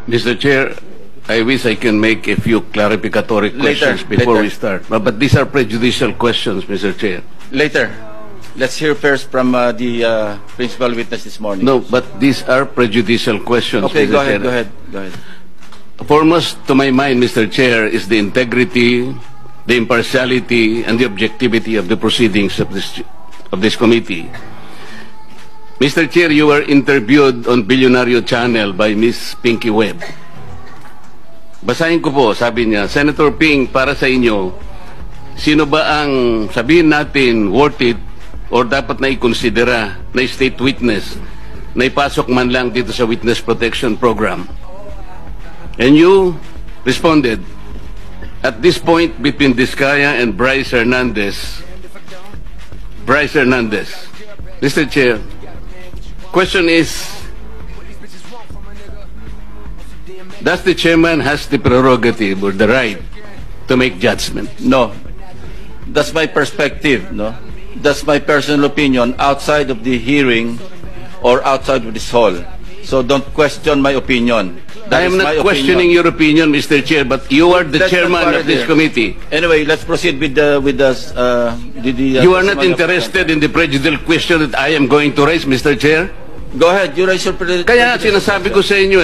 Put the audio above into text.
Mr. Chair, I wish I can make a few clarificatory questions before we start. But these are prejudicial questions, Mr. Chair. Later. Let's hear first from the principal witness this morning. No, but these are prejudicial questions, Okay, Mr. go ahead, Chair. go ahead. Foremost to my mind, Mr. Chair, is the integrity, the impartiality, and the objectivity of the proceedings of this committee. Mr. Chair, you were interviewed on Billionario Channel by Miss Pinky Webb. Basahin ko po, sabi niya, Senator Ping, para sa inyo, sino ba ang sabihin natin worth it or dapat na ikonsidera na state witness na ipasok man lang dito sa Witness Protection Program? And you responded, at this point between Diskaya and Bryce Hernandez, Mr. Chair, question is, does the chairman has the prerogative or the right to make judgment? No. That's my perspective, no? That's my personal opinion outside of the hearing or outside of this hall. So don't question my opinion. I am not questioning your opinion, Mr. Chair, but you are the chairman of this committee. Anyway, let's proceed with the You are not interested in the prejudicial question that I am going to raise, Mr. Chair? Go ahead, you raise your Kaya sinasabi ko sa inyo